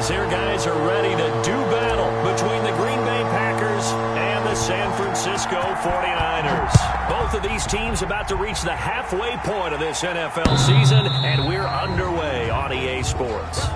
as their guys are ready to do battle between the Green Bay Packers and the San Francisco 49ers. Both of these teams about to reach the halfway point of this NFL season, and we're underway on EA Sports.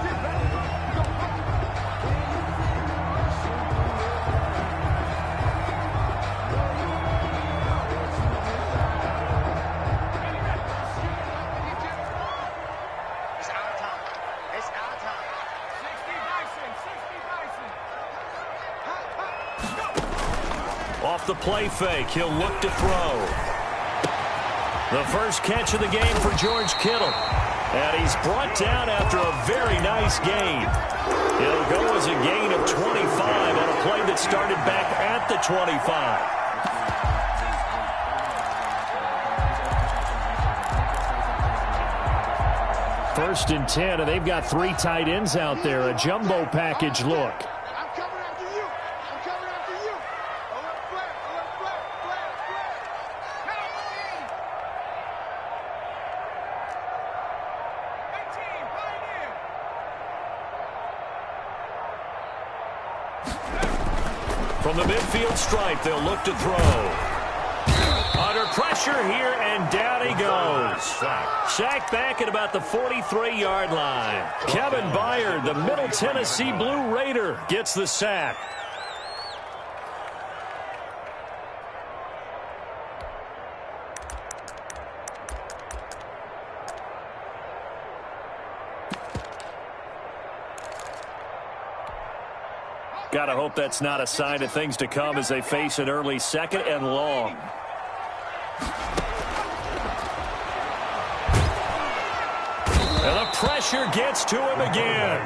Off the play fake, he'll look to throw. The first catch of the game for George Kittle. And he's brought down after a very nice gain. It'll go as a gain of 25 on a play that started back at the 25. First and 10, and they've got 3 tight ends out there. A jumbo package look. From the midfield stripe, they'll look to throw. Under pressure here, and down he goes. Sacked back at about the 43-yard line. Kevin Byard, the Middle Tennessee Blue Raider, gets the sack. Gotta hope that's not a sign of things to come as they face an early second and long. And the pressure gets to him again.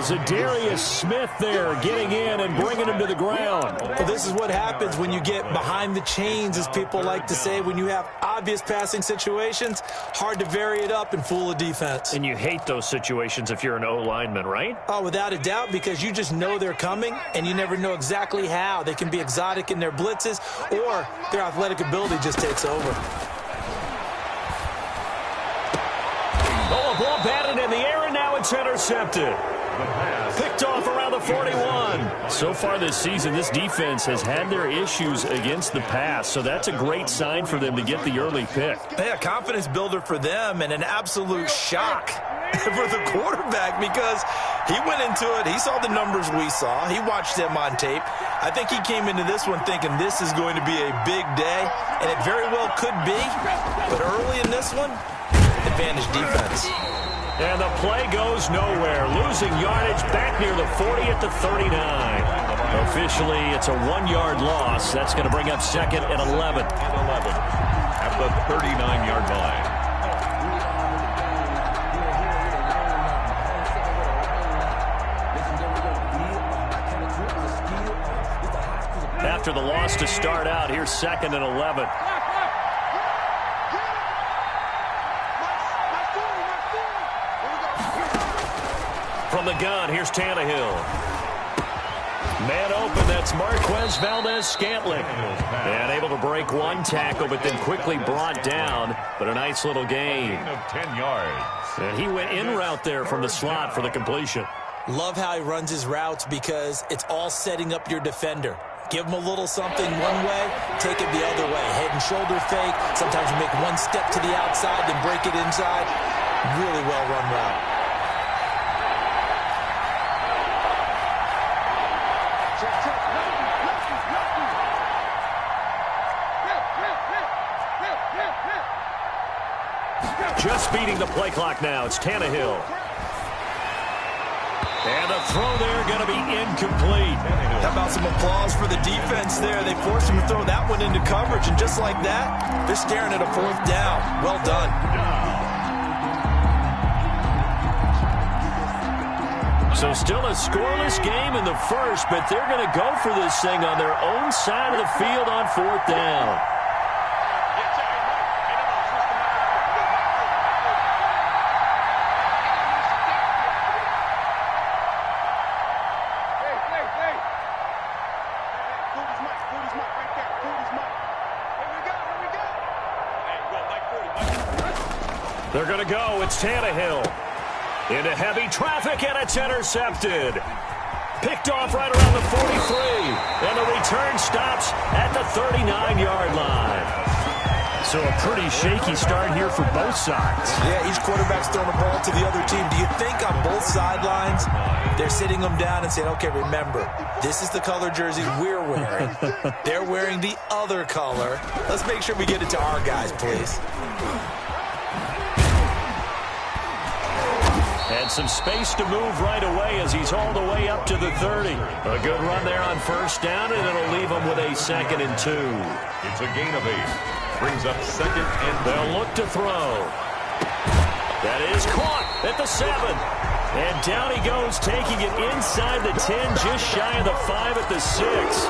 Zadarius Smith there getting in and bringing him to the ground. Well, this is what happens when you get behind the chains, as people like to say. When you have obvious passing situations, hard to vary it up and fool a defense. And you hate those situations if you're an O-lineman, right? Oh, without a doubt, because you just know they're coming, and you never know exactly how. They can be exotic in their blitzes, or their athletic ability just takes over. Oh, a ball batted in the air, and now it's intercepted. Picked off around the 41. So far this season, this defense has had their issues against the pass, so that's a great sign for them to get the early pick. Yeah, confidence builder for them, and an absolute shock for the quarterback, because he went into it. He saw the numbers we saw. He watched them on tape. I think he came into this one thinking this is going to be a big day, and it very well could be. But early in this one, advantage defense. And the play goes nowhere. Losing yardage back near the 40 at the 39. Officially, it's a 1-yard loss. That's going to bring up second and 11. At the 39-yard line. After the loss to start out, here's second and 11. From the gun, here's Tannehill. Man open, that's Marquez Valdez-Scantling. And able to break one tackle, but then quickly brought down. But a nice little gain. Of 10 yards. And he went in route there from the slot for the completion. Love how he runs his routes, because it's all setting up your defender. Give him a little something one way, take it the other way. Head and shoulder fake. Sometimes you make one step to the outside, then break it inside. Really well run route. Just beating the play clock now. It's Tannehill. And the throw there going to be incomplete. How about some applause for the defense there? They forced him to throw that one into coverage, and just like that, they're staring at a 4th down. Well done. So still a scoreless game in the first, but they're going to go for this thing on their own side of the field on 4th down. They're going to go. It's Tannehill. Into heavy traffic, and it's intercepted. Picked off right around the 43. And the return stops at the 39-yard line. So a pretty shaky start here for both sides. Yeah, each quarterback's throwing the ball to the other team. Do you think on both sidelines they're sitting them down and saying, okay, remember, this is the color jersey we're wearing. They're wearing the other color. Let's make sure we get it to our guys, please. And some space to move right away as he's all the way up to the 30. A good run there on first down, and it'll leave him with a 2nd and 2. It's a gain of 8. Brings up 2nd and they'll look to throw. That is caught at the 7. And down he goes, taking it inside the 10, just shy of the 5 at the 6.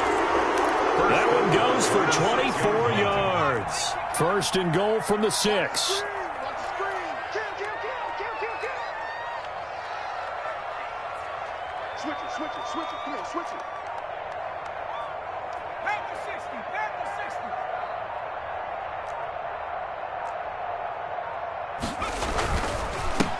That one goes for 24 yards. 1st and goal from the 6. Switch it, come on, switch it. Back to 60, back to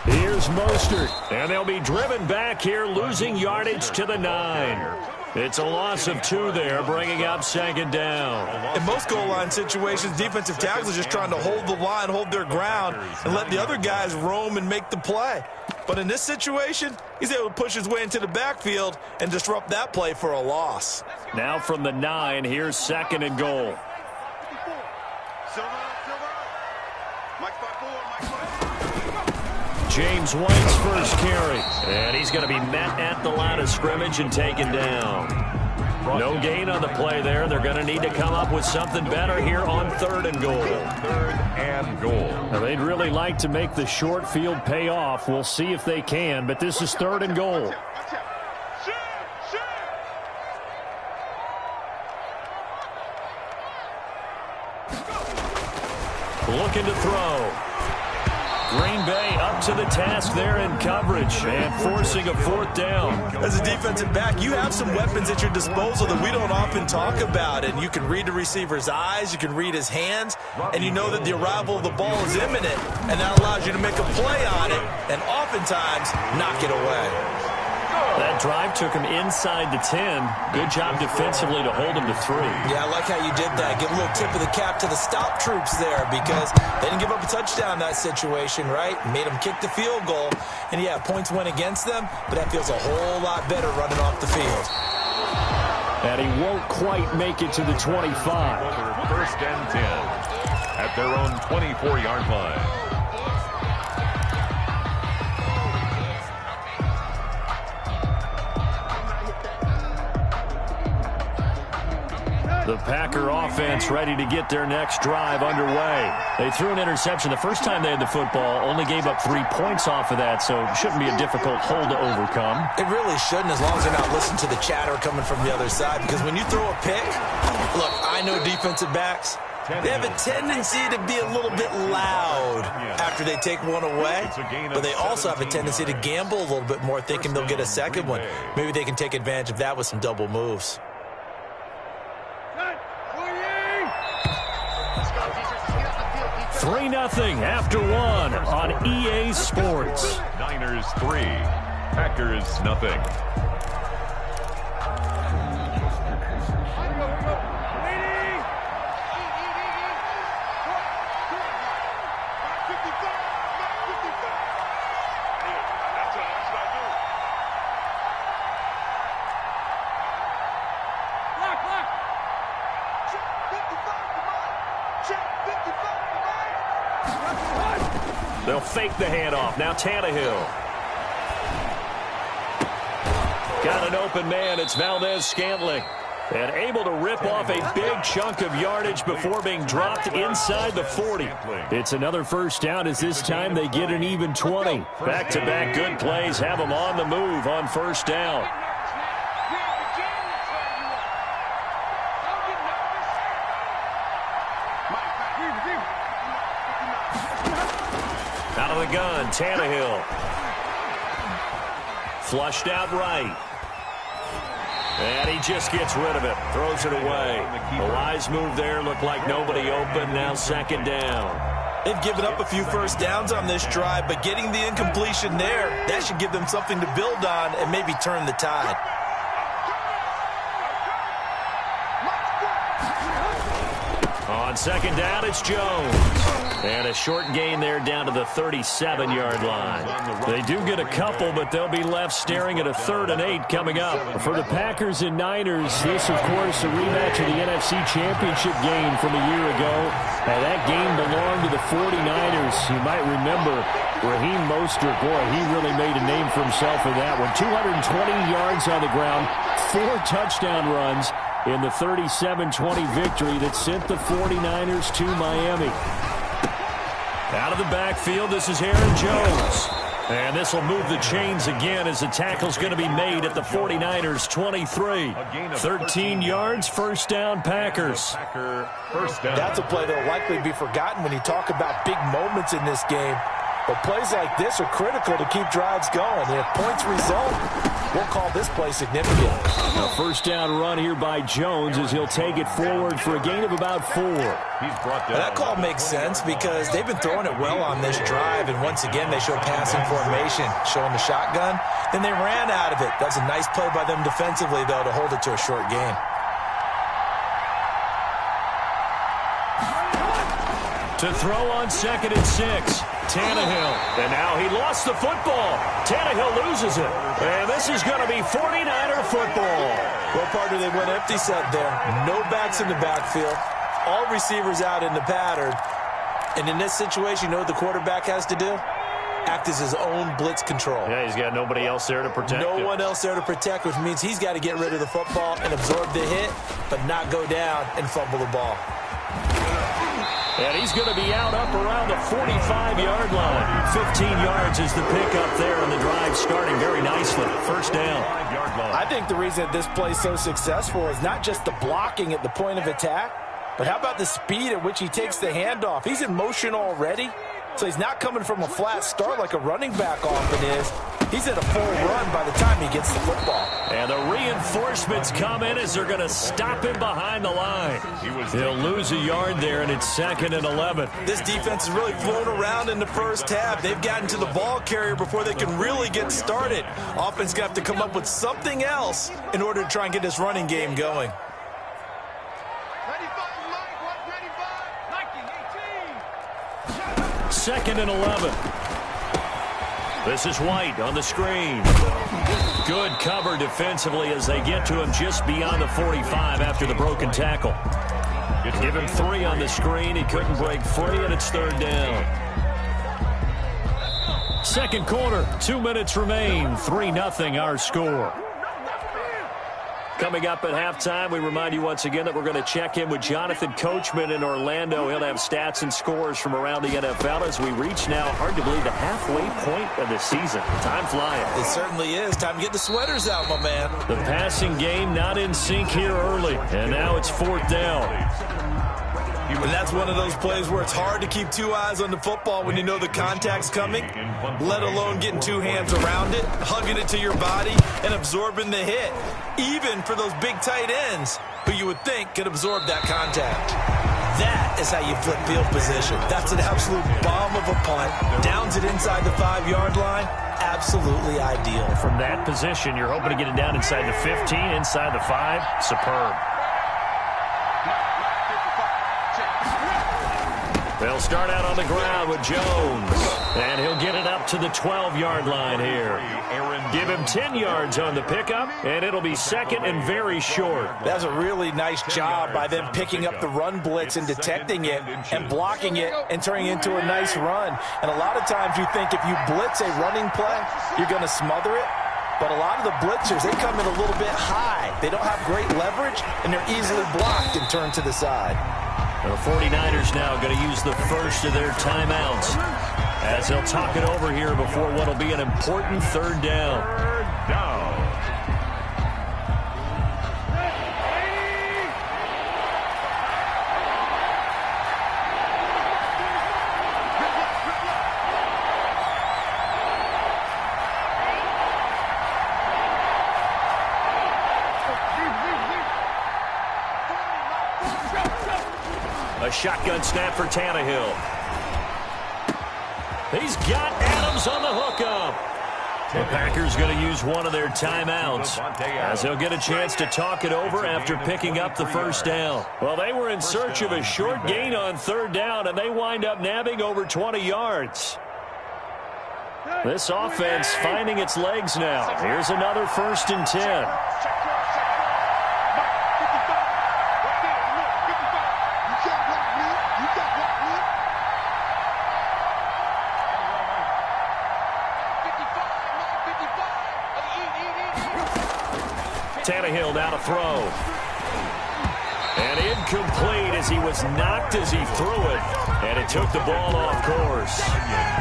60. Here's Mostert, and they'll be driven back here, losing yardage to the 9. It's a loss of 2 there, bringing up 2nd down. In most goal line situations, defensive tackles are just trying to hold the line, hold their ground, and let the other guys roam and make the play. But in this situation, he's able to push his way into the backfield and disrupt that play for a loss. Now from the 9, here's 2nd and goal. James White's first carry. And he's going to be met at the line of scrimmage and taken down. No gain on the play there. They're going to need to come up with something better here on 3rd and goal. 3rd and goal. Now, they'd really like to make the short field pay off. We'll see if they can, but this is 3rd and goal. Looking to throw. Green Bay up to the task there in coverage and forcing a 4th down. As a defensive back, you have some weapons at your disposal that we don't often talk about. And you can read the receiver's eyes, you can read his hands, and you know that the arrival of the ball is imminent. And that allows you to make a play on it and oftentimes knock it away. That drive took him inside the 10. Good job defensively to hold him to 3. Yeah, I like how you did that. Give a little tip of the cap to the stop troops there because they didn't give up a touchdown in that situation, right? Made them kick the field goal. And, yeah, points went against them, but that feels a whole lot better running off the field. And he won't quite make it to the 25. 1st and 10 at their own 24-yard line. The Packer offense ready to get their next drive underway. They threw an interception the first time they had the football, only gave up 3 points off of that, so it shouldn't be a difficult hole to overcome. It really shouldn't, as long as they're not listening to the chatter coming from the other side, because when you throw a pick, look, I know defensive backs, they have a tendency to be a little bit loud after they take one away, but they also have a tendency to gamble a little bit more, thinking they'll get a second one. Maybe they can take advantage of that with some double moves. 3-0 after 1 on EA Sports. Niners 3, Packers nothing. They'll fake the handoff. Now Tannehill. Got an open man. It's Valdez-Scantling. And able to rip off a big chunk of yardage before being dropped inside the 40. It's another first down as this time they get an even 20. Back-to-back good plays have them on the move on first down. Out of the gun, Tannehill. Flushed out right. And he just gets rid of it. Throws it away. A wise move there. Looked like nobody open. Now 2nd down. They've given up a few first downs on this drive, but getting the incompletion there, that should give them something to build on and maybe turn the tide. On second down, it's Jones. And a short gain there down to the 37-yard line. They do get a couple, but they'll be left staring at a 3rd and 8 coming up. For the Packers and Niners, this, of course, a rematch of the NFC Championship game from a year ago. And that game belonged to the 49ers. You might remember Raheem Mostert. Boy, he really made a name for himself in that one. 220 yards on the ground, 4 touchdown runs in the 37-20 victory that sent the 49ers to Miami. Out of the backfield, this is Aaron Jones. And this will move the chains again as the tackle's going to be made at the 49ers' 23. 13 yards, first down, Packers. That's a play that will likely be forgotten when you talk about big moments in this game. But plays like this are critical to keep drives going. And if points result, we'll call this play significant. A first down run here by Jones as he'll take it forward for a gain of about 4. That call makes sense because they've been throwing it well on this drive. And once again, they show passing formation, showing the shotgun. Then they ran out of it. That's a nice play by them defensively, though, to hold it to a short gain. To throw on second and 6. Tannehill, and now he lost the football. Tannehill loses it, and this is going to be 49er football. Well, partner, they went empty set there. No backs in the backfield. All receivers out in the pattern. And in this situation, you know what the quarterback has to do? Act as his own blitz control. Yeah, he's got nobody else there to protect him. No one else there to protect, which means he's got to get rid of the football and absorb the hit, but not go down and fumble the ball. And he's going to be out up around the 45-yard line. 15 yards is the pickup there, and the drive starting very nicely. First down. I think the reason that this play is so successful is not just the blocking at the point of attack, but how about the speed at which he takes the handoff? He's in motion already, so he's not coming from a flat start like a running back often is. He's at a full run by the time he gets the football. And the reinforcements come in as they're going to stop him behind the line. He'll lose a yard there, and it's 2nd and 11. This defense has really flown around in the first half. They've gotten to the ball carrier before they can really get started. Offense going to have to come up with something else in order to try and get this running game going. 2nd and 11. This is White on the screen. Good cover defensively as they get to him just beyond the 45 after the broken tackle. Give him 3 on the screen. He couldn't break free, and it's 3rd down. Second quarter, 2 minutes remain. 3-0 our score. Coming up at halftime, we remind you once again that we're going to check in with Jonathan Coachman in Orlando. He'll have stats and scores from around the NFL as we reach now, hard to believe, the halfway point of the season. Time flying. It certainly is. Time to get the sweaters out, my man. The passing game not in sync here early, and now it's 4th down. And that's one of those plays where it's hard to keep 2 eyes on the football when you know the contact's coming, let alone getting 2 hands around it, hugging it to your body, and absorbing the hit, even for those big tight ends who you would think could absorb that contact. That is how you flip field position. That's an absolute bomb of a punt. Downs it inside the 5-yard line. Absolutely ideal. From that position, you're hoping to get it down inside the 15, inside the 5. Superb. They'll start out on the ground with Jones, and he'll get it up to the 12-yard line here. Give him 10 yards on the pickup, and it'll be 2nd and very short. That's a really nice job by them picking up the run blitz and detecting it and blocking it and turning it into a nice run. And a lot of times you think if you blitz a running play, you're going to smother it. But a lot of the blitzers, they come in a little bit high. They don't have great leverage, and they're easily blocked and turned to the side. The 49ers now going to use the first of their timeouts as they'll talk it over here before what will be an important 3rd down. Third down. A shotgun snap for Tannehill. He's got Adams on the hookup. The Packers going to use one of their timeouts as they'll get a chance to talk it over after picking up the first down. Well, they were in search of a short gain on third down, and they wind up nabbing over 20 yards. This offense finding its legs now. Here's another 1st and 10. Tannehill now to throw. And incomplete as he was knocked as he threw it. And it took the ball off course.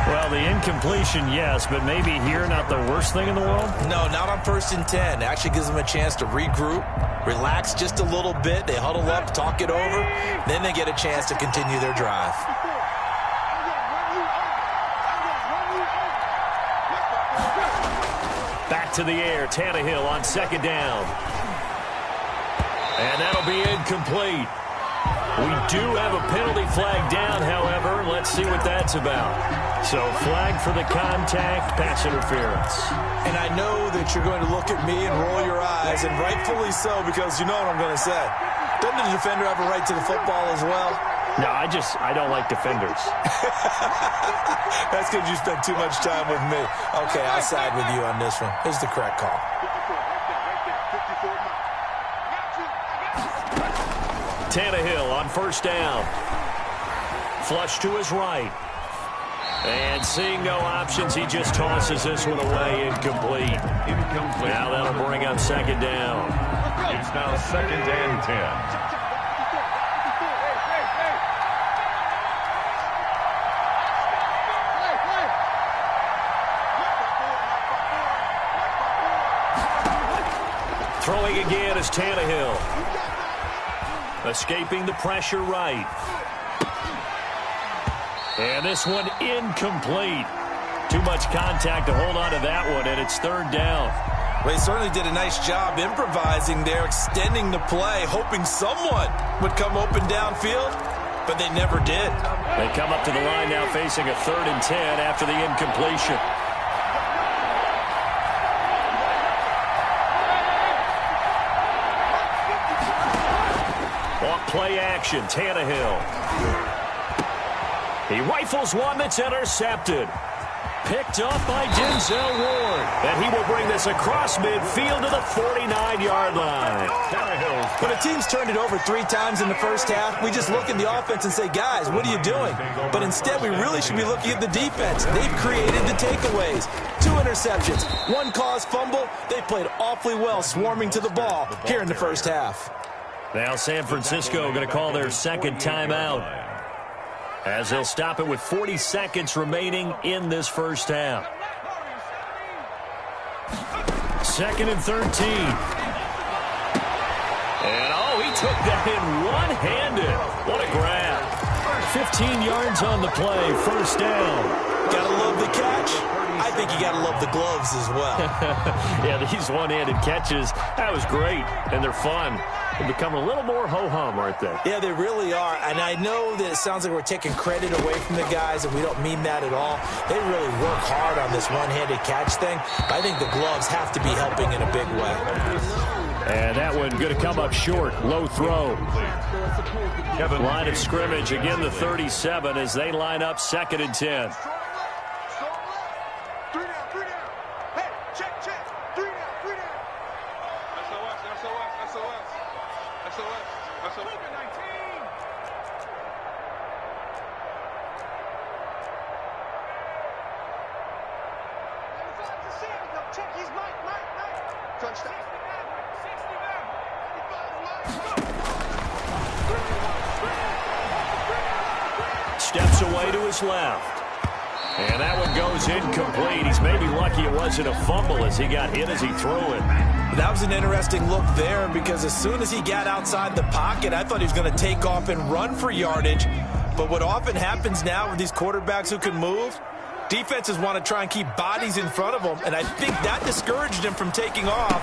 Well, the incompletion, yes, but maybe here not the worst thing in the world? No, not on 1st and 10. It actually gives them a chance to regroup, relax just a little bit. They huddle up, talk it over. Then they get a chance to continue their drive. Back to the air, Tannehill on 2nd down. And that'll be incomplete. We do have a penalty flag down, however. Let's see what that's about. So flag for the contact, pass interference. And I know that you're going to look at me and roll your eyes, and rightfully so, because you know what I'm going to say. Doesn't the defender have a right to the football as well? No, I don't like defenders. That's because you spent too much time with me. Okay, I'll side with you on this one. Here's the correct call. Tannehill on 1st down. Flush to his right. And seeing no options, he just tosses this one away, incomplete. Now that'll bring up 2nd down. It's now 2nd and 10. Throwing again is Tannehill. Escaping the pressure right. And this one incomplete. Too much contact to hold on to that one, and it's 3rd down. Well, he certainly did a nice job improvising there, extending the play, hoping someone would come open downfield, but they never did. They come up to the line now facing a 3rd and 10 after the incompletion. Play action, Tannehill. He rifles one that's intercepted. Picked up by Denzel Ward. And he will bring this across midfield to the 49-yard line. When a team's turned it over 3 times in the first half, we just look at the offense and say, guys, what are you doing? But instead, we really should be looking at the defense. They've created the takeaways. 2 interceptions, 1 caused fumble. They played awfully well swarming to the ball here in the first half. Now San Francisco going to call their 2nd timeout as they'll stop it with 40 seconds remaining in this first half. 2nd and 13. And, he took that in one-handed. What a grab. 15 yards on the play, 1st down. Gotta love the catch. I think you gotta love the gloves as well. Yeah, these one-handed catches, that was great, and they're fun. They're becoming a little more ho-hum, aren't they? Yeah, they really are. And I know that it sounds like we're taking credit away from the guys, and we don't mean that at all. They really work hard on this one-handed catch thing. I think the gloves have to be helping in a big way. And that one going to come up short. Low throw. Line of scrimmage, again the 37 as they line up 2nd and 10. Steps away to his left. And that one goes incomplete. He's maybe lucky it wasn't a fumble as he got hit as he threw it. That was an interesting look there because as soon as he got outside the pocket, I thought he was going to take off and run for yardage. But what often happens now with these quarterbacks who can move, defenses want to try and keep bodies in front of them, and I think that discouraged him from taking off.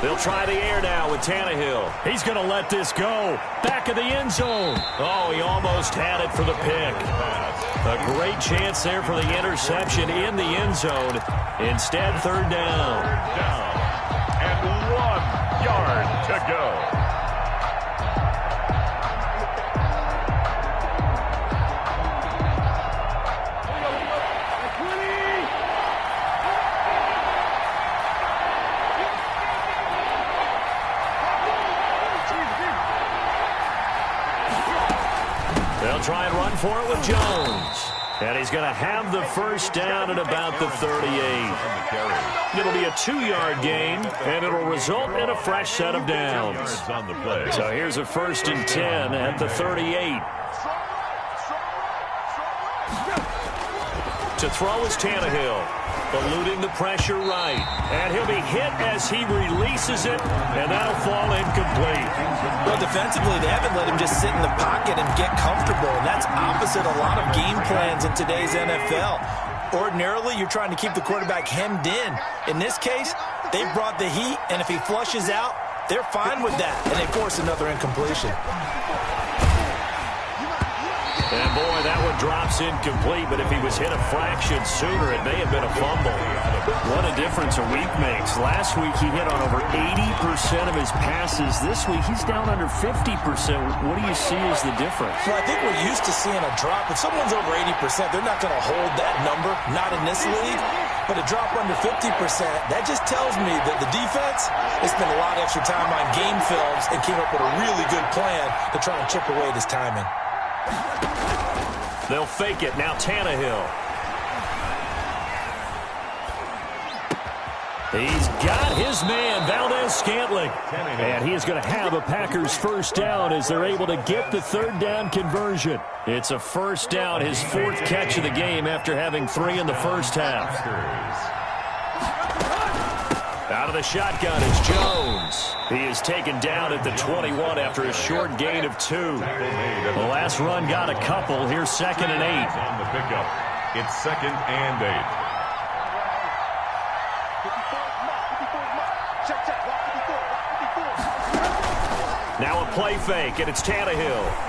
They'll try the air now with Tannehill. He's going to let this go. Back of the end zone. Oh, he almost had it for the pick. A great chance there for the interception in the end zone. Instead, third down. And 1 yard to go. They'll try and run for it with Jones. And he's going to have the first down at about the 38. It'll be a 2-yard gain, and it'll result in a fresh set of downs. So here's a 1st and 10 at the 38. To throw is Tannehill, eluding the pressure right. And he'll be hit as he releases it, and that'll fall incomplete. Well, defensively, they haven't let him just sit in the pocket and get comfortable, and that's opposite a lot of game plans in today's NFL. Ordinarily, you're trying to keep the quarterback hemmed in. In this case, they brought the heat, and if he flushes out, they're fine with that, and they force another incompletion. And, boy, that one drops incomplete, but if he was hit a fraction sooner, it may have been a fumble. What a difference a week makes. Last week, he hit on over 80% of his passes. This week, he's down under 50%. What do you see as the difference? Well, I think we're used to seeing a drop. If someone's over 80%, they're not going to hold that number, not in this league. But a drop under 50%, that just tells me that the defense has spent a lot of extra time on game films and came up with a really good plan to try and chip away at his timing. They'll fake it. Now Tannehill. He's got his man, Valdez-Scantling. And he is going to have a Packers first down as they're able to get the third down conversion. It's a first down, his 4th catch of the game after having 3 in the first half. Out of the shotgun is Jones. He is taken down at the 21 after a short gain of 2. The last run got a couple. Here's 2nd and 8. On the pickup, it's 2nd and 8. Now a play fake, and it's Tannehill.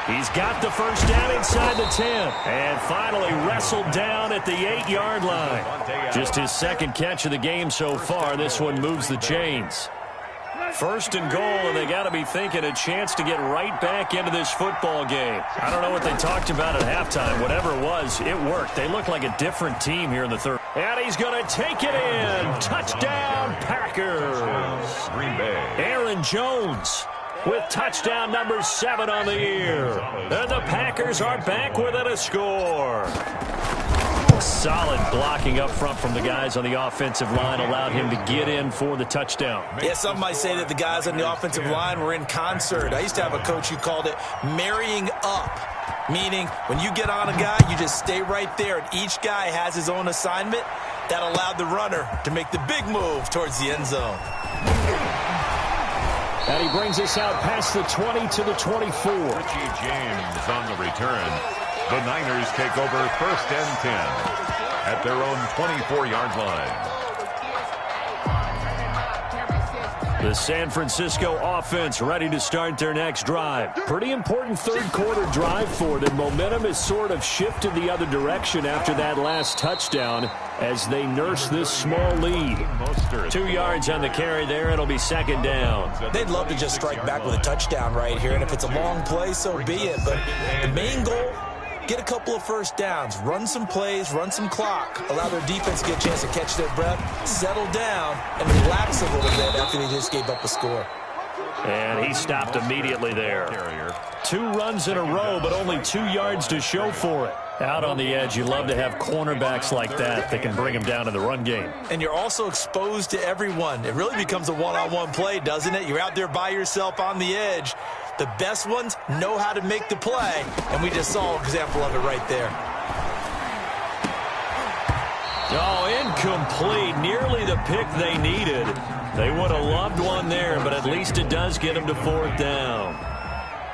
He's got the first down inside the 10. And finally wrestled down at the 8-yard line. Just his 2nd catch of the game so far. This one moves the chains. 1st and goal, and they got to be thinking a chance to get right back into this football game. I don't know what they talked about at halftime. Whatever it was, it worked. They look like a different team here in the third. And he's going to take it in. Touchdown, Packers. Green Bay. Aaron Jones with touchdown number 7 on the year. And the Packers are back within a score. Solid blocking up front from the guys on the offensive line allowed him to get in for the touchdown. Yeah, some might say that the guys on the offensive line were in concert. I used to have a coach who called it marrying up, meaning when you get on a guy, you just stay right there, and each guy has his own assignment. That allowed the runner to make the big move towards the end zone. And he brings us out past the 20 to the 24. Richie James on the return. The Niners take over 1st and 10 at their own 24-yard line. The San Francisco offense ready to start their next drive. Pretty important third-quarter drive for them. Momentum has sort of shifted the other direction after that last touchdown as they nurse this small lead. 2 yards on the carry there. It'll be 2nd down. They'd love to just strike back with a touchdown right here, and if it's a long play, so be it. But the main goal, get a couple of first downs, run some plays, run some clock, allow their defense to get a chance to catch their breath, settle down, and relax a little bit after they just gave up a score. And he stopped immediately there. 2 runs in a row, but only 2 yards to show for it. Out on the edge, you love to have cornerbacks like that can bring them down in the run game. And you're also exposed to everyone. It really becomes a one-on-one play, doesn't it? You're out there by yourself on the edge. The best ones know how to make the play, and we just saw an example of it right there. Oh, incomplete. Nearly the pick they needed. They would have loved one there, but at least it does get them to 4th down.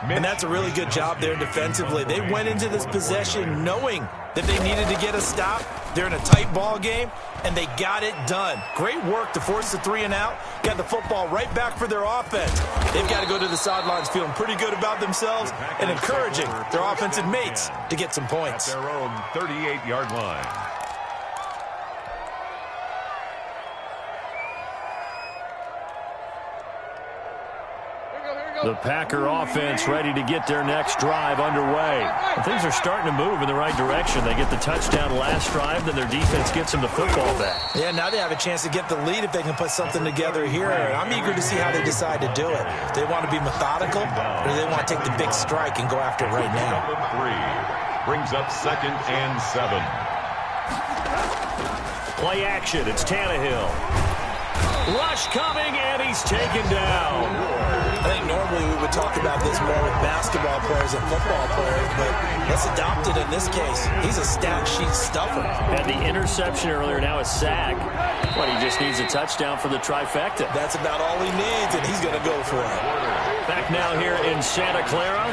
And that's a really good job there defensively. They went into this possession knowing that they needed to get a stop. They're in a tight ball game, and they got it done. Great work to force the 3 and out. Got the football right back for their offense. They've got to go to the sidelines feeling pretty good about themselves and encouraging their offensive mates to get some points. At their own 38-yard line. The Packer offense ready to get their next drive underway. And things are starting to move in the right direction. They get the touchdown last drive, then their defense gets them the football back. Yeah, now they have a chance to get the lead if they can put something together here. I'm eager to see how they decide to do it. Do they want to be methodical, or do they want to take the big strike and go after it right now? 3 brings up 2nd and 7. Play action. It's Tannehill. Rush coming, and he's taken down. I think normally we would talk about this more with basketball players and football players, but let's adopt it in this case. He's a stat sheet stuffer. Had the interception earlier, now a sack. But he just needs a touchdown for the trifecta. That's about all he needs, and he's going to go for it. Back now here in Santa Clara.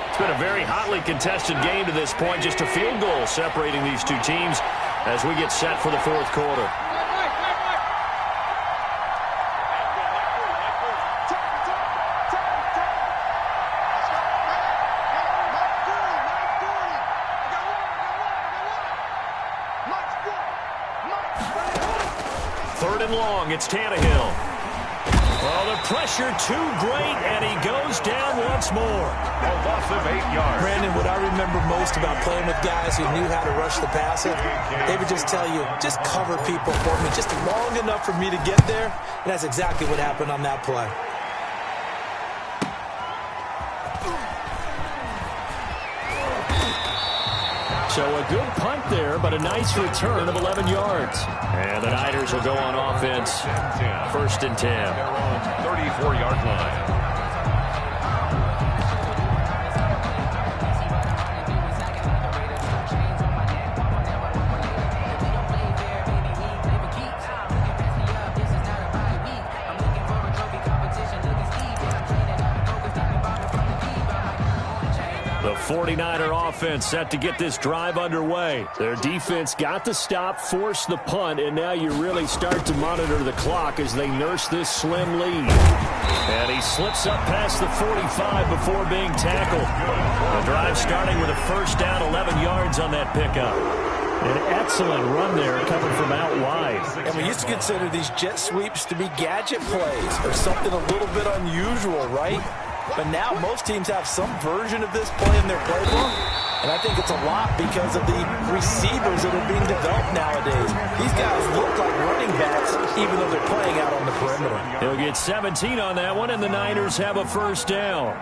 It's been a very hotly contested game to this point. Just a field goal separating these two teams as we get set for the fourth quarter. Third and long, it's Tannehill. Well, the pressure too great, and he goes down once more. A loss of 8 yards. Brandon, what I remember most about playing with guys who knew how to rush the passer, they would just tell you, just cover people for me, just long enough for me to get there, and that's exactly what happened on that play. So a good punt there, but a nice return of 11 yards. And the Niners will go on offense. 1st and 10. Their own 34-yard line. The 49er offense set to get this drive underway. Their defense got the stop, forced the punt, and now you really start to monitor the clock as they nurse this slim lead. And he slips up past the 45 before being tackled. The drive starting with a first down, 11 yards on that pickup. An excellent run there coming from out wide. And we used to consider these jet sweeps to be gadget plays or something a little bit unusual, right? But now most teams have some version of this play in their playbook. And I think it's a lot because of the receivers that are being developed nowadays. These guys look like running backs even though they're playing out on the perimeter. He'll get 17 on that one, and the Niners have a first down.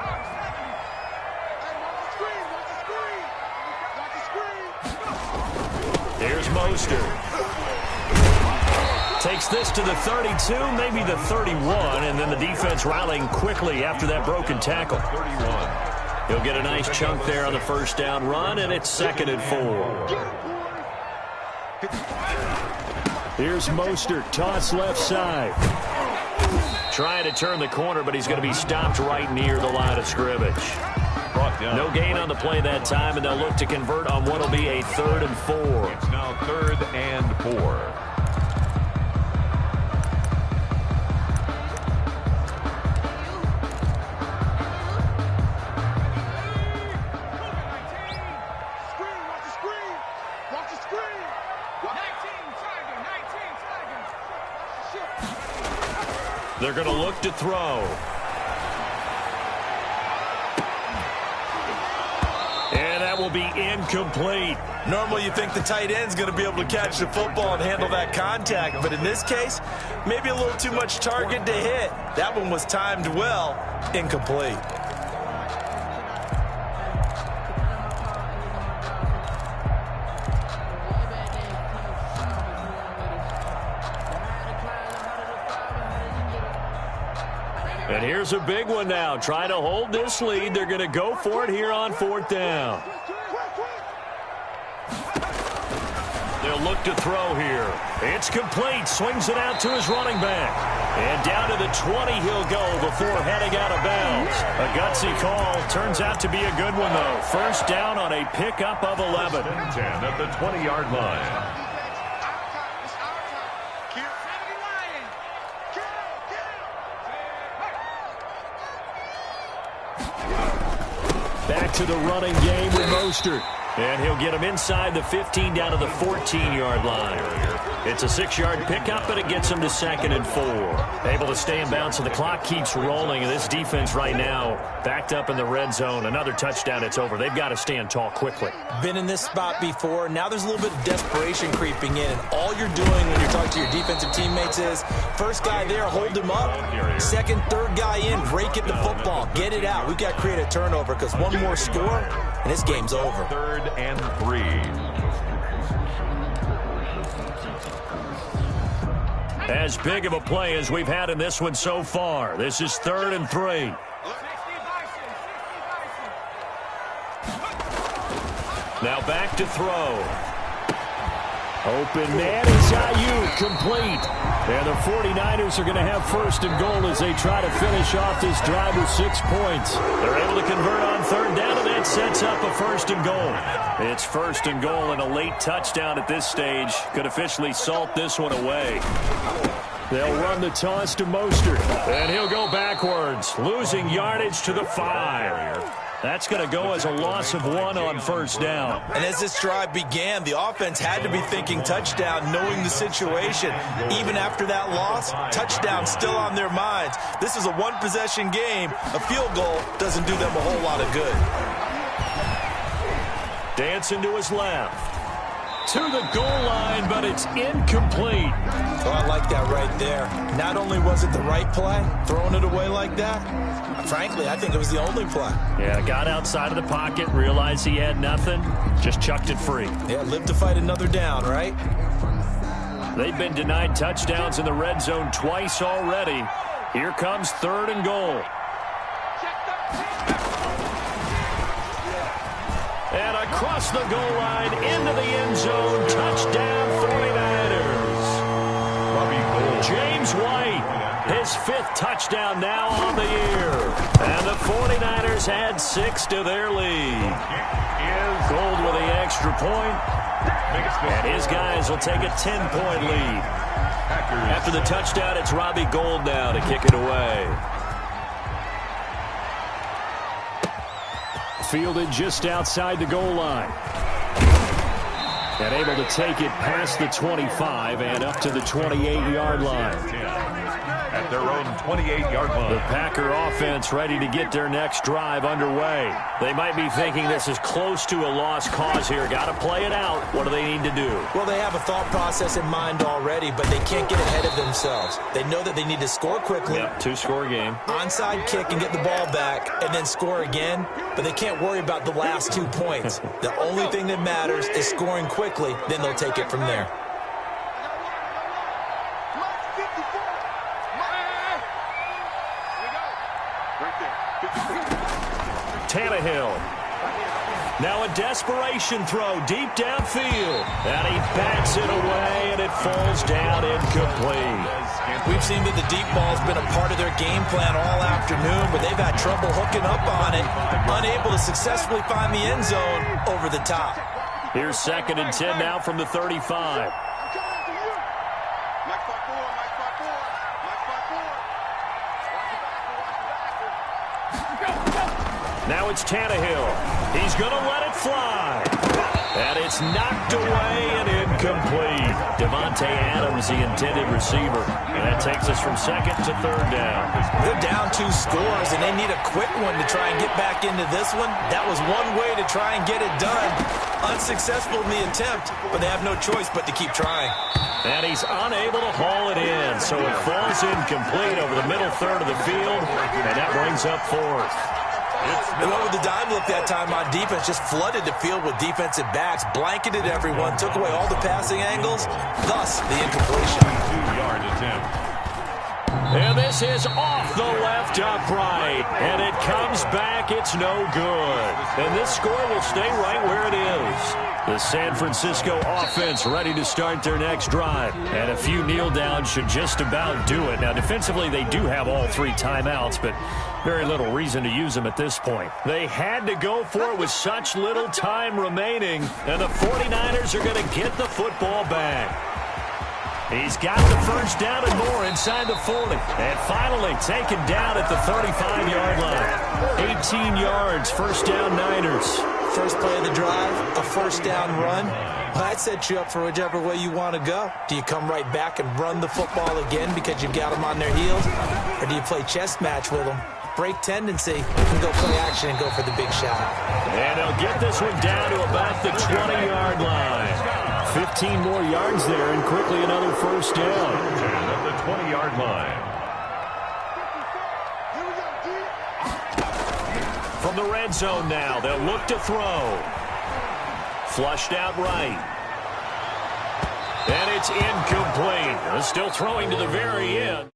Here's Mostert. Takes this to the 32, maybe the 31, and then the defense rallying quickly after that broken tackle. 31. He'll get a nice chunk there on the first down run, and it's 2nd and 4. Here's Mostert, toss left side. Trying to turn the corner, but he's going to be stopped right near the line of scrimmage. No gain on the play that time, and they'll look to convert on what will be a 3rd and 4. It's now 3rd and 4. They're going to look to throw. And that will be incomplete. Normally you think the tight end's going to be able to catch the football and handle that contact, but in this case, maybe a little too much target to hit. That one was timed well, incomplete. And here's a big one now. Trying to hold this lead. They're going to go for it here on 4th down. They'll look to throw here. It's complete. Swings it out to his running back. And down to the 20 he'll go before heading out of bounds. A gutsy call. Turns out to be a good one, though. First down on a pickup of 11. 10 at the 20-yard line. Back to the running game with Mostert. And he'll get him inside the 15 down to the 14-yard line. It's a 6-yard pickup, but it gets him to 2nd and 4. Able to stay in bounds, and the clock keeps rolling. And this defense right now backed up in the red zone. Another touchdown, it's over. They've got to stand tall quickly. Been in this spot before. Now there's a little bit of desperation creeping in. And all you're doing when you're talking to your defensive teammates is, first guy there, hold him up. Second, third guy in, break it the football. Get it out. We've got to create a turnover because one more score, and this game's over. 3rd and 3. As big of a play as we've had in this one so far. This is 3rd and 3. Now back to throw. Open man is Ayuk, complete. And the 49ers are going to have 1st and goal as they try to finish off this drive with 6 points. They're able to convert on 3rd down, and that sets up a 1st and goal. It's 1st and goal, and a late touchdown at this stage could officially salt this one away. They'll run the toss to Mostert, and he'll go backwards, losing yardage to the 5. That's going to go as a loss of 1 on 1st down. And as this drive began, the offense had to be thinking touchdown, knowing the situation. Even after that loss, touchdown still on their minds. This is a one-possession game. A field goal doesn't do them a whole lot of good. Dancing to his left. To the goal line, but it's incomplete. Oh, I like that right there. Not only was it the right play, throwing it away like that, frankly, I think it was the only play. Yeah, got outside of the pocket, realized he had nothing, just chucked it free. Yeah, live to fight another down, right? They've been denied touchdowns in the red zone twice already. Here comes 3rd and goal. And across the goal line, into the end zone, touchdown 49ers. James White, his 5th touchdown now on the year. And the 49ers add 6 to their lead. Gold with the extra point. And his guys will take a 10-point lead. After the touchdown, it's Robbie Gould now to kick it away. Fielded just outside the goal line. And able to take it past the 25 and up to the 28-yard line. At their own 28-yard line. The Packer offense ready to get their next drive underway. They might be thinking this is close to a lost cause here. Got to play it out. What do they need to do? Well, they have a thought process in mind already, but they can't get ahead of themselves. They know that they need to score quickly. Yep, 2-score game. Onside kick and get the ball back and then score again, but they can't worry about the last 2 points. The only thing that matters is scoring quickly, then they'll take it from there. Tannehill. Now a desperation throw deep downfield. And he bats it away, and it falls down incomplete. We've seen that the deep ball's been a part of their game plan all afternoon, but they've had trouble hooking up on it, unable to successfully find the end zone over the top. Here's 2nd and 10 now from the 35. Now it's Tannehill. He's going to let it fly. And it's knocked away and incomplete. Davante Adams, the intended receiver. And that takes us from 2nd to 3rd down. They're down 2 scores, and they need a quick one to try and get back into this one. That was one way to try and get it done. Unsuccessful in the attempt, but they have no choice but to keep trying. And he's unable to haul it in, so it falls incomplete over the middle third of the field, and that brings up 4th. They went with the dime look that time on defense, just flooded the field with defensive backs, blanketed everyone, took away all the passing angles, thus the incompletion. 2-yard attempt. And this is off the left upright. And it comes back. It's no good. And this score will stay right where it is. The San Francisco offense ready to start their next drive. And a few kneel downs should just about do it. Now, defensively, they do have all 3 timeouts, but very little reason to use them at this point. They had to go for it with such little time remaining. And the 49ers are going to get the football back. He's got the first down and more inside the 40. And finally taken down at the 35-yard line. 18 yards, first down Niners. First play of the drive, a first down run. Well, that sets you up for whichever way you want to go. Do you come right back and run the football again because you've got them on their heels? Or do you play chess match with them? Break tendency, and go play action and go for the big shot. And he'll get this one down to about the 20-yard line. 15 more yards there, and quickly another first down. At the 20-yard line. From the red zone now, they'll look to throw. Flushed out right. And it's incomplete. Still throwing to the very end.